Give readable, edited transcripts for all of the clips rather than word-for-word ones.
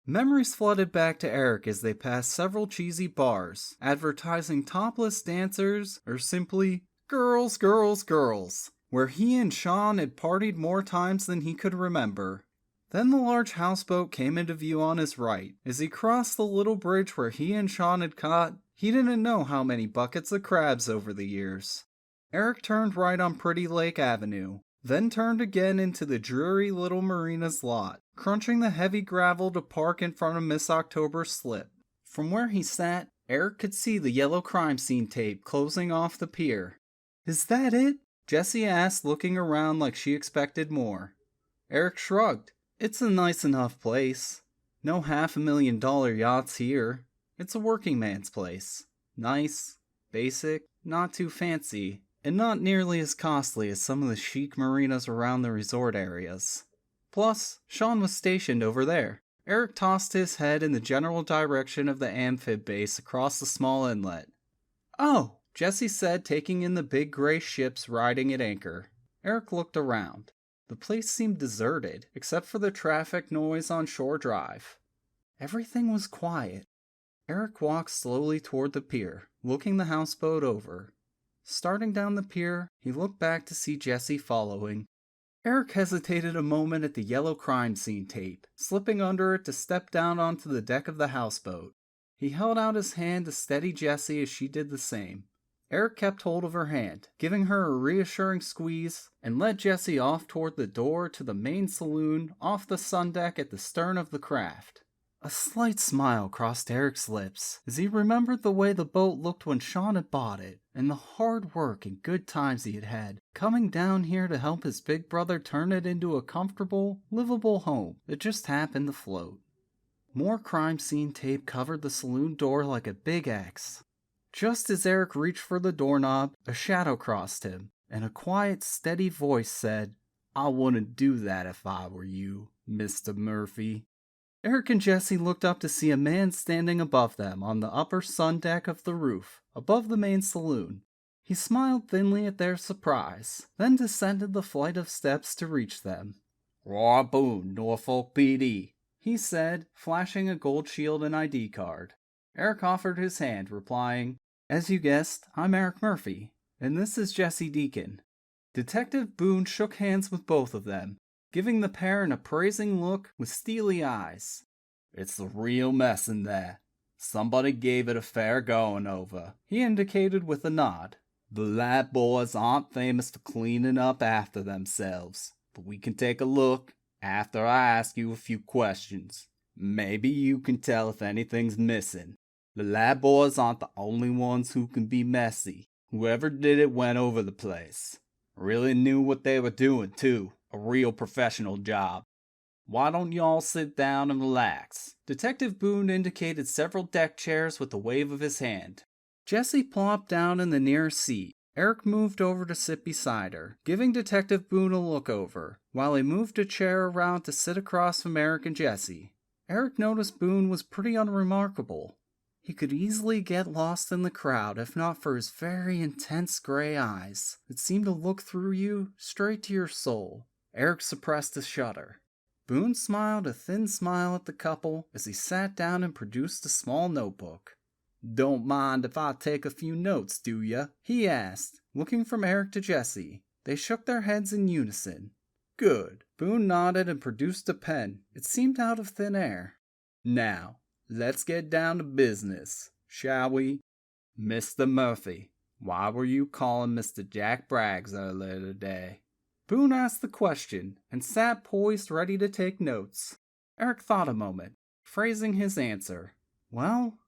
Memories flooded back to Eric as they passed several cheesy bars, advertising topless dancers or simply girls, girls, girls, where he and Sean had partied more times than he could remember. Then the large houseboat came into view on his right. As he crossed the little bridge where he and Sean had caught, he didn't know how many buckets of crabs over the years. Eric turned right on Pretty Lake Avenue, then turned again into the dreary little marina's lot, crunching the heavy gravel to park in front of Miss October's slip. From where he sat, Eric could see the yellow crime scene tape closing off the pier. "Is that it?" Jessie asked, looking around like she expected more. Eric shrugged. "It's a nice enough place. No $500,000 yachts here. It's a working man's place. Nice, basic, not too fancy, and not nearly as costly as some of the chic marinas around the resort areas. Plus, Sean was stationed over there." Eric tossed his head in the general direction of the amphib base across the small inlet. "Oh," Jessie said, taking in the big gray ships riding at anchor. Eric looked around. The place seemed deserted, except for the traffic noise on Shore Drive. Everything was quiet. Eric walked slowly toward the pier, looking the houseboat over. Starting down the pier, he looked back to see Jessie following. Eric hesitated a moment at the yellow crime scene tape, slipping under it to step down onto the deck of the houseboat. He held out his hand to steady Jessie as she did the same. Eric kept hold of her hand, giving her a reassuring squeeze, and led Jessie off toward the door to the main saloon off the sun deck at the stern of the craft. A slight smile crossed Eric's lips as he remembered the way the boat looked when Sean had bought it, and the hard work and good times he had had, coming down here to help his big brother turn it into a comfortable, livable home that just happened to float. More crime scene tape covered the saloon door like a big X. Just as Eric reached for the doorknob, a shadow crossed him, and a quiet, steady voice said, "I wouldn't do that if I were you, Mr. Murphy." Eric and Jessie looked up to see a man standing above them on the upper sun deck of the roof, above the main saloon. He smiled thinly at their surprise, then descended the flight of steps to reach them. "Roy Boone, Norfolk PD," he said, flashing a gold shield and ID card. Eric offered his hand, replying, "As you guessed, I'm Eric Murphy, and this is Jessie Deacon." Detective Boone shook hands with both of them, giving the pair an appraising look with steely eyes. "It's the real mess in there. Somebody gave it a fair going over," he indicated with a nod. "The lab boys aren't famous for cleaning up after themselves, but we can take a look after I ask you a few questions. Maybe you can tell if anything's missing. The lab boys aren't the only ones who can be messy. Whoever did it went over the place. Really knew what they were doing, too. A real professional job. Why don't y'all sit down and relax?" Detective Boone indicated several deck chairs with a wave of his hand. Jessie plopped down in the nearest seat. Eric moved over to sit beside her, giving Detective Boone a look over, while he moved a chair around to sit across from Eric and Jessie. Eric noticed Boone was pretty unremarkable. He could easily get lost in the crowd if not for his very intense gray eyes that seemed to look through you straight to your soul. Eric suppressed a shudder. Boone smiled a thin smile at the couple as he sat down and produced a small notebook. "Don't mind if I take a few notes, do ya?" he asked, looking from Eric to Jessie. They shook their heads in unison. "Good." Boone nodded and produced a pen. It seemed out of thin air. "Now, let's get down to business, shall we? Mr. Murphy, why were you calling Mr. Jack Braggs earlier today?" Boone asked the question and sat poised ready to take notes. Eric thought a moment, phrasing his answer. "Well,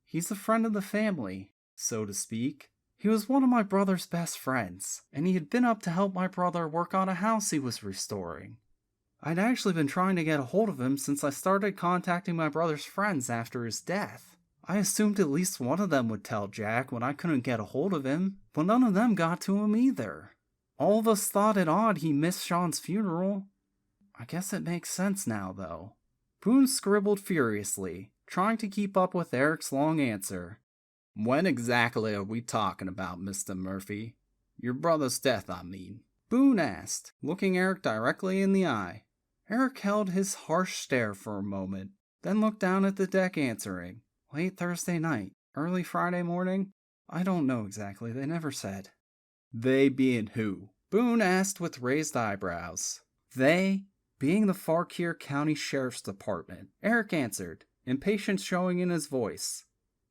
he's a friend of the family, so to speak. He was one of my brother's best friends, and he had been up to help my brother work on a house he was restoring. I'd actually been trying to get a hold of him since I started contacting my brother's friends after his death. I assumed at least one of them would tell Jack when I couldn't get a hold of him, but none of them got to him either. All of us thought it odd he missed Sean's funeral. I guess it makes sense now, though." Boone scribbled furiously, trying to keep up with Eric's long answer. "When exactly are we talking about, Mr. Murphy? Your brother's death, I mean," Boone asked, looking Eric directly in the eye. Eric held his harsh stare for a moment, then looked down at the deck answering. Late Thursday night, early Friday morning? I don't know exactly, they never said. They being who? Boone asked with raised eyebrows. They being the Fauquier County Sheriff's Department, Eric answered, impatience showing in his voice.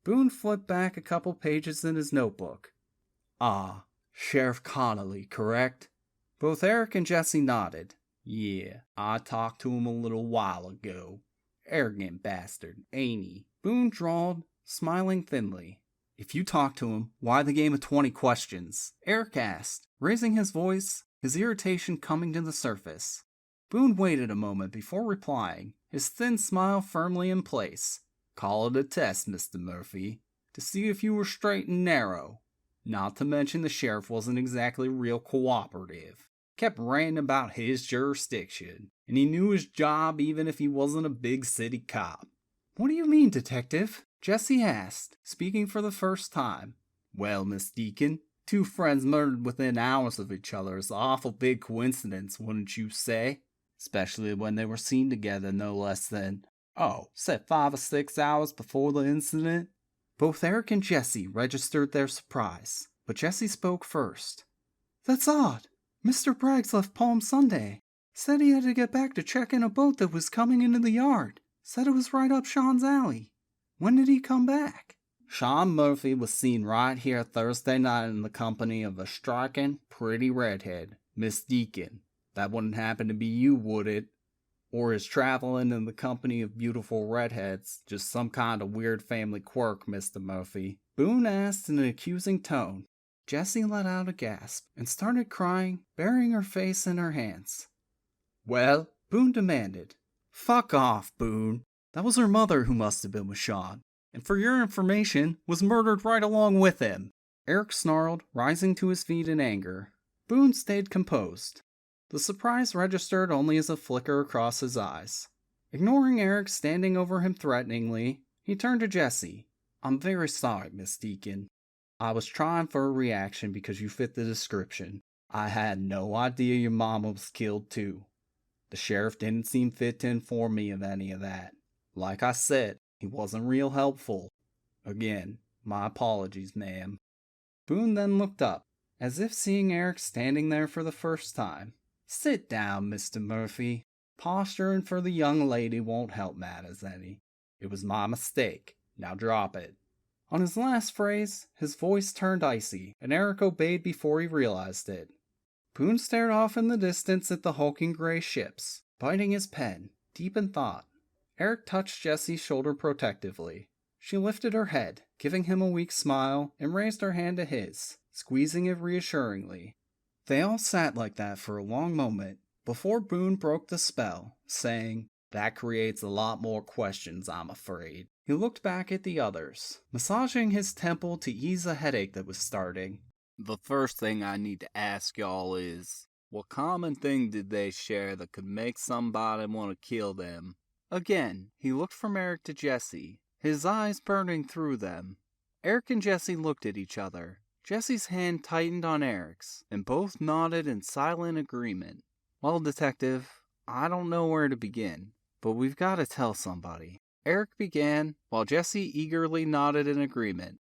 Boone flipped back a couple pages in his notebook. Ah, Sheriff Connolly, correct? Both Eric and Jesse nodded. Yeah, I talked to him a little while ago. Arrogant bastard, ain't he? Boone drawled, smiling thinly. If you talked to him, why the game of 20 questions? Eric asked, raising his voice, his irritation coming to the surface. Boone waited a moment before replying, his thin smile firmly in place. Call it a test, Mr. Murphy, to see if you were straight and narrow. Not to mention the sheriff wasn't exactly real cooperative. Kept ranting about his jurisdiction, and he knew his job even if he wasn't a big city cop. What do you mean, detective? Jesse asked, speaking for the first time. Well, Miss Deacon, two friends murdered within hours of each other is an awful big coincidence, wouldn't you say? Especially when they were seen together no less than, say 5 or 6 hours before the incident. Both Eric and Jesse registered their surprise, but Jesse spoke first. That's odd. Mr. Braggs left Palm Sunday. Said he had to get back to check in a boat that was coming into the yard. Said it was right up Sean's alley. When did he come back? Sean Murphy was seen right here Thursday night in the company of a striking, pretty redhead, Miss Deacon. That wouldn't happen to be you, would it? Or is traveling in the company of beautiful redheads just some kind of weird family quirk, Mr. Murphy? Boone asked in an accusing tone. Jessie let out a gasp and started crying, burying her face in her hands. Well, Boone demanded. Fuck off, Boone. That was her mother who must have been with Sean, and for your information, was murdered right along with him. Eric snarled, rising to his feet in anger. Boone stayed composed. The surprise registered only as a flicker across his eyes. Ignoring Eric standing over him threateningly, he turned to Jessie. I'm very sorry, Miss Deacon. I was trying for a reaction because you fit the description. I had no idea your mama was killed too. The sheriff didn't seem fit to inform me of any of that. Like I said, he wasn't real helpful. Again, my apologies, ma'am. Boone then looked up, as if seeing Eric standing there for the first time. Sit down, Mr. Murphy. Posturing for the young lady won't help matters any. It was my mistake. Now drop it. On his last phrase, his voice turned icy, and Eric obeyed before he realized it. Boone stared off in the distance at the hulking gray ships, biting his pen, deep in thought. Eric touched Jessie's shoulder protectively. She lifted her head, giving him a weak smile, and raised her hand to his, squeezing it reassuringly. They all sat like that for a long moment, before Boone broke the spell, saying, That creates a lot more questions, I'm afraid. He looked back at the others, massaging his temple to ease a headache that was starting. The first thing I need to ask y'all is, what common thing did they share that could make somebody want to kill them? Again, he looked from Eric to Jesse, his eyes burning through them. Eric and Jesse looked at each other. Jesse's hand tightened on Eric's, and both nodded in silent agreement. Well, detective, I don't know where to begin, but we've got to tell somebody. Eric began, while Jesse eagerly nodded in agreement.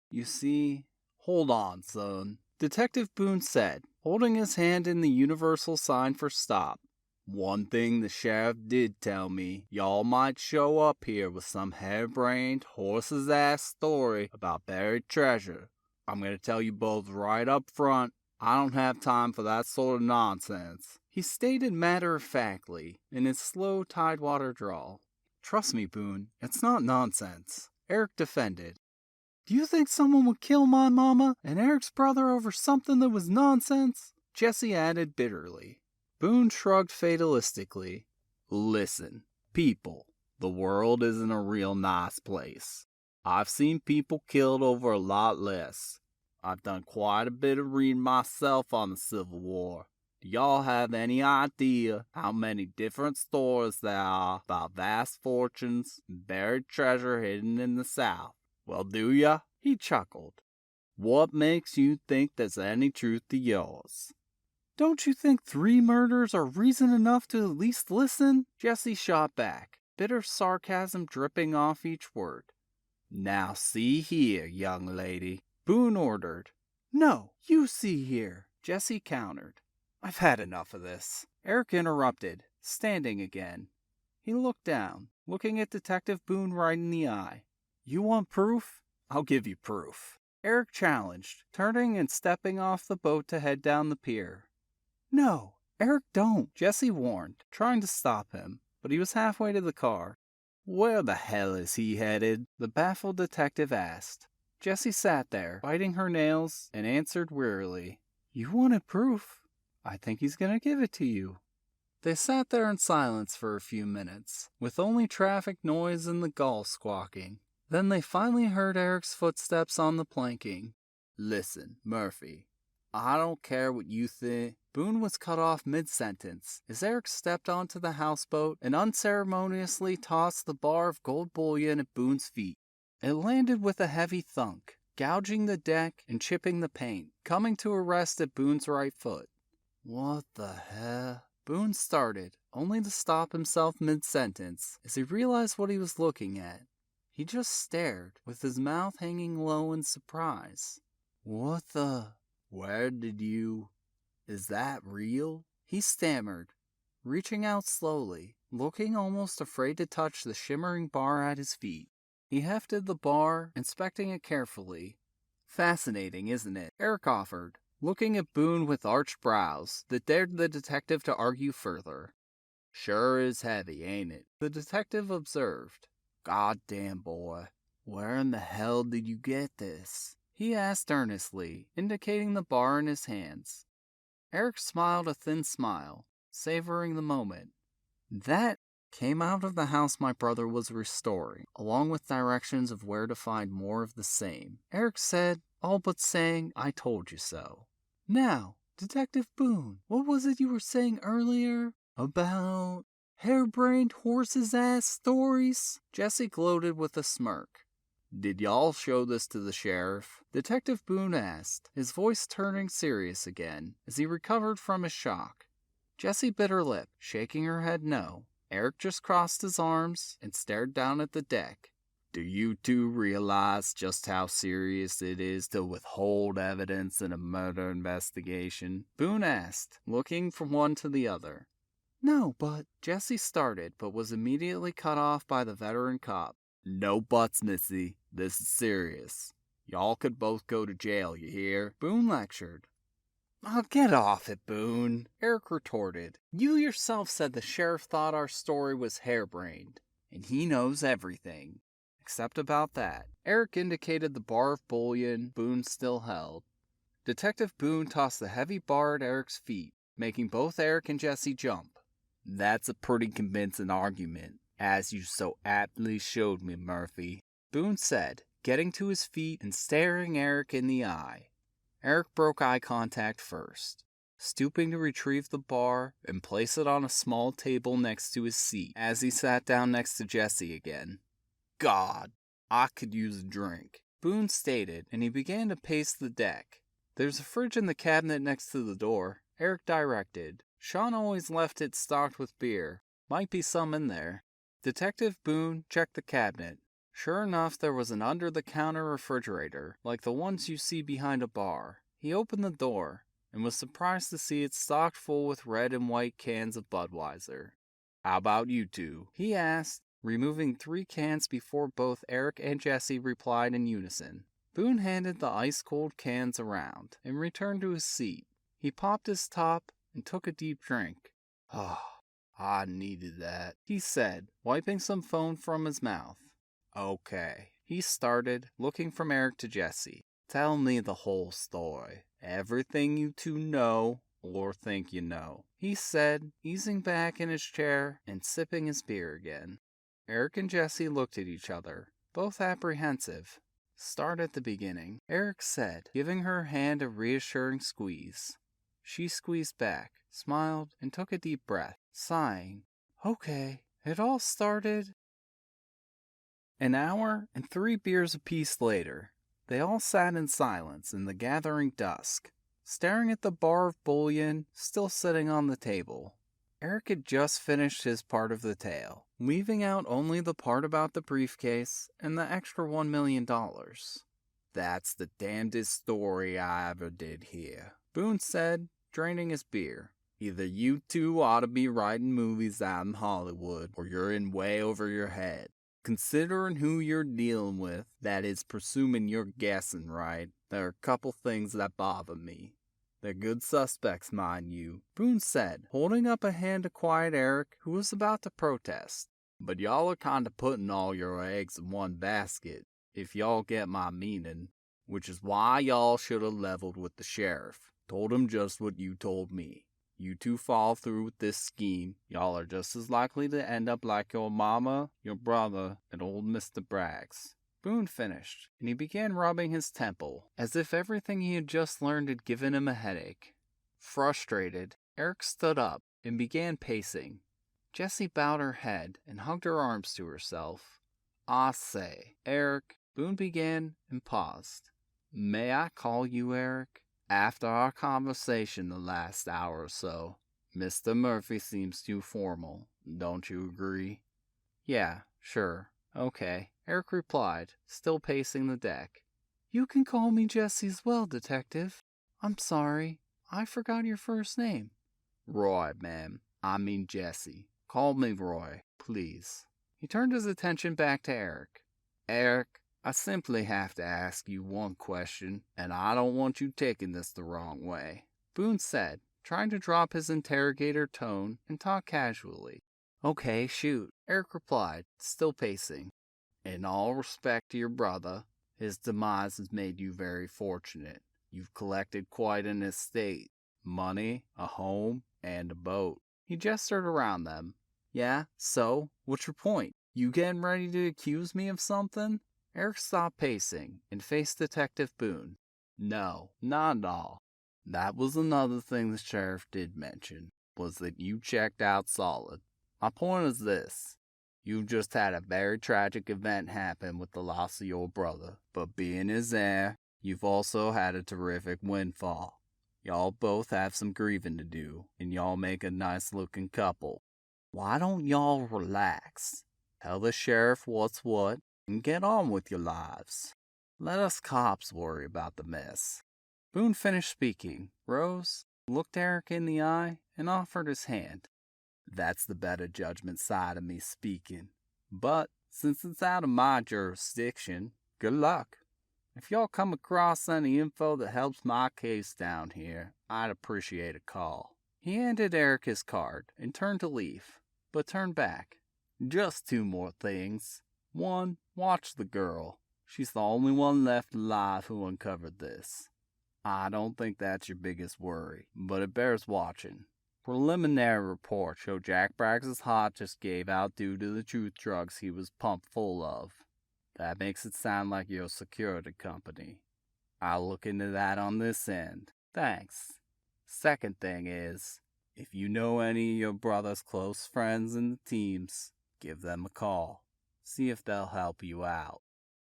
You see... Hold on, son, Detective Boone said, holding his hand in the universal sign for stop. One thing the sheriff did tell me, y'all might show up here with some harebrained, horse's ass story about buried treasure. I'm going to tell you both right up front, I don't have time for that sort of nonsense. He stated matter-of-factly, in his slow tidewater drawl. Trust me, Boone, it's not nonsense, Eric defended. Do you think someone would kill my mama and Eric's brother over something that was nonsense? Jesse added bitterly. Boone shrugged fatalistically. Listen, people, the world isn't a real nice place. I've seen people killed over a lot less. I've done quite a bit of reading myself on the Civil War. Do y'all have any idea how many different stories there are about vast fortunes and buried treasure hidden in the South? Well, do ya? He chuckled. What makes you think there's any truth to yours? Don't you think 3 murders are reason enough to at least listen? Jesse shot back. bitter sarcasm dripping off each word. "Now see here, young lady," Boone ordered. "No, you see here," Jessie countered. "I've had enough of this," Eric interrupted, standing again. He looked down, looking at Detective Boone right in the eye. "You want proof? I'll give you proof," Eric challenged, turning and stepping off the boat to head down the pier. "No, Eric, don't," Jessie warned, trying to stop him, but he was halfway to the car. "Where the hell is he headed?" the baffled detective asked. Jessie sat there, biting her nails, and answered wearily, "You wanted proof. I think he's gonna give it to you." They sat there in silence for a few minutes, with only traffic noise and the gull squawking. Then they finally heard Eric's footsteps on the planking. "Listen, Murphy, I don't care what you think." Boone was cut off mid-sentence as Eric stepped onto the houseboat and unceremoniously tossed the bar of gold bullion at Boone's feet. It landed with a heavy thunk, gouging the deck and chipping the paint, coming to a rest at Boone's right foot. "What the hell?" Boone started, only to stop himself mid-sentence as he realized what he was looking at. He just stared, with his mouth hanging low in surprise. "What the... Where did you... Is that real?" he stammered, reaching out slowly, looking almost afraid to touch the shimmering bar at his feet. He hefted the bar, inspecting it carefully. "Fascinating, isn't it?" Eric offered, looking at Boone with arched brows that dared the detective to argue further. "Sure is heavy, ain't it?" the detective observed. "Goddamn, boy, where in the hell did you get this?" he asked earnestly, indicating the bar in his hands. Eric smiled a thin smile, savoring the moment. "That came out of the house my brother was restoring, along with directions of where to find more of the same," Eric said, all but saying, "I told you so." "Now, Detective Boone, what was it you were saying earlier about harebrained horse's ass stories?" Jessie gloated with a smirk. "Did y'all show this to the sheriff?" Detective Boone asked, his voice turning serious again as he recovered from his shock. Jessie bit her lip, shaking her head no. Eric just crossed his arms and stared down at the deck. "Do you two realize just how serious it is to withhold evidence in a murder investigation?" Boone asked, looking from one to the other. "No, but..." Jessie started, but was immediately cut off by the veteran cop. "No buts, missy. This is serious. Y'all could both go to jail, you hear?" Boone lectured. "Oh, get off it, Boone," Eric retorted. "You yourself said the sheriff thought our story was harebrained, and he knows everything. Except about that." Eric indicated the bar of bullion Boone still held. Detective Boone tossed the heavy bar at Eric's feet, making both Eric and Jessie jump. "That's a pretty convincing argument, as you so aptly showed me, Murphy," Boone said, getting to his feet and staring Eric in the eye. Eric broke eye contact first, stooping to retrieve the bar and place it on a small table next to his seat as he sat down next to Jessie again. "God, I could use a drink," Boone stated, and he began to pace the deck. "There's a fridge in the cabinet next to the door," Eric directed. "Sean always left it stocked with beer. Might be some in there." Detective Boone checked the cabinet. Sure enough, there was an under-the-counter refrigerator, like the ones you see behind a bar. He opened the door, and was surprised to see it stocked full with red and white cans of Budweiser. "How about you two?" he asked, removing 3 cans before both Eric and Jessie replied in unison. Boone handed the ice-cold cans around, and returned to his seat. He popped his top, and took a deep drink. "Oh, I needed that," he said, wiping some foam from his mouth. "Okay," he started, looking from Eric to Jessie. "Tell me the whole story. Everything you two know, or think you know," he said, easing back in his chair and sipping his beer again. Eric and Jessie looked at each other, both apprehensive. "Start at the beginning," Eric said, giving her hand a reassuring squeeze. She squeezed back, smiled, and took a deep breath, sighing. "Okay, it all started..." An hour and 3 beers apiece later, they all sat in silence in the gathering dusk, staring at the bar of bullion still sitting on the table. Eric had just finished his part of the tale, leaving out only the part about the briefcase and the extra $1 million. That's the damnedest story I ever did hear, Boone said, draining his beer. Either you two ought to be writing movies out in Hollywood, or you're in way over your head. Considering who you're dealing with, that is, presuming you're guessing right, there are a couple things that bother me. They're good suspects, mind you, Boone said, holding up a hand to quiet Eric, who was about to protest. But y'all are kinda putting all your eggs in one basket, if y'all get my meaning, which is why y'all should have leveled with the sheriff. Told him just what you told me. You two follow through with this scheme, y'all are just as likely to end up like your mama, your brother, and old Mr. Braggs. Boone finished, and he began rubbing his temple, as if everything he had just learned had given him a headache. Frustrated, Eric stood up and began pacing. Jessie bowed her head and hugged her arms to herself. "I say, Eric," Boone began and paused. "May I call you Eric? After our conversation the last hour or so, Mr. Murphy seems too formal. Don't you agree?" "Yeah, sure. Okay," Eric replied, still pacing the deck. "You can call me Jessie as well, Detective. I'm sorry, I forgot your first name." "Roy, ma'am. I mean Jessie. Call me Roy, please." He turned his attention back to Eric. "Eric, I simply have to ask you one question, and I don't want you taking this the wrong way," Boone said, trying to drop his interrogator tone and talk casually. "Okay, shoot," Eric replied, still pacing. "In all respect to your brother, his demise has made you very fortunate. You've collected quite an estate, money, a home, and a boat." He gestured around them. "Yeah, so? What's your point? You getting ready to accuse me of something?" Eric stopped pacing and faced Detective Boone. "No, not at all. That was another thing the sheriff did mention, was that you checked out solid. My point is this. You've just had a very tragic event happen with the loss of your brother, but being his heir, you've also had a terrific windfall. Y'all both have some grieving to do, and y'all make a nice-looking couple. Why don't y'all relax? Tell the sheriff what's what, and get on with your lives. Let us cops worry about the mess." Boone finished speaking, rose, looked Eric in the eye, and offered his hand. "That's the better judgment side of me speaking. But, since it's out of my jurisdiction, good luck. If y'all come across any info that helps my case down here, I'd appreciate a call." He handed Eric his card and turned to leave, but turned back. "Just two more things. One, watch the girl. She's the only one left alive who uncovered this. I don't think that's your biggest worry, but it bears watching. Preliminary reports show Jack Braggs' heart just gave out due to the truth drugs he was pumped full of. That makes it sound like your security company. I'll look into that on this end. Thanks. Second thing is, if you know any of your brother's close friends in the teams, give them a call. See if they'll help you out.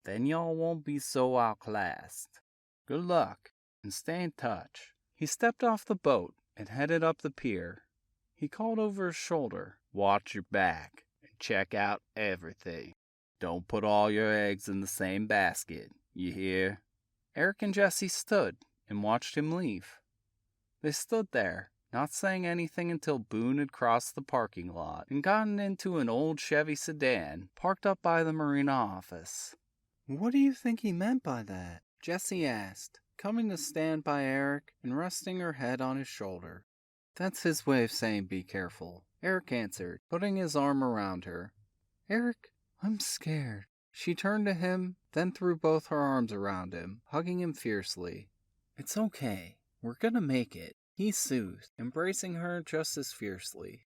Then y'all won't be so outclassed. Good luck, and stay in touch." He stepped off the boat and headed up the pier. He called over his shoulder, "Watch your back, and check out everything. Don't put all your eggs in the same basket, you hear?" Eric and Jessie stood and watched him leave. They stood there, not saying anything until Boone had crossed the parking lot and gotten into an old Chevy sedan parked up by the marina office. "What do you think he meant by that?" Jessie asked, coming to stand by Eric and resting her head on his shoulder. "That's his way of saying be careful," Eric answered, putting his arm around her. "Eric, I'm scared." She turned to him, then threw both her arms around him, hugging him fiercely. "It's okay. We're gonna make it," he soothed, embracing her just as fiercely.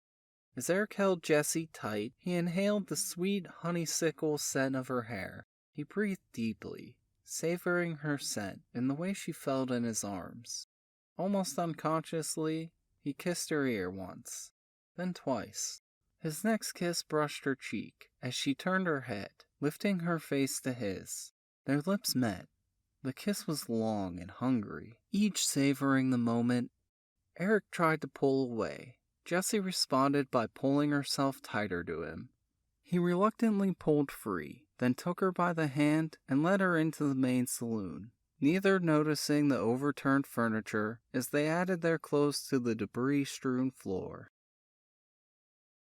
As Eric held Jessie tight, he inhaled the sweet honeysuckle scent of her hair. He breathed deeply, savoring her scent and the way she felt in his arms. Almost unconsciously, he kissed her ear once, then twice. His next kiss brushed her cheek as she turned her head, lifting her face to his. Their lips met. The kiss was long and hungry, each savoring the moment. Eric tried to pull away, Jessie responded by pulling herself tighter to him. He reluctantly pulled free, then took her by the hand and led her into the main saloon, neither noticing the overturned furniture as they added their clothes to the debris-strewn floor.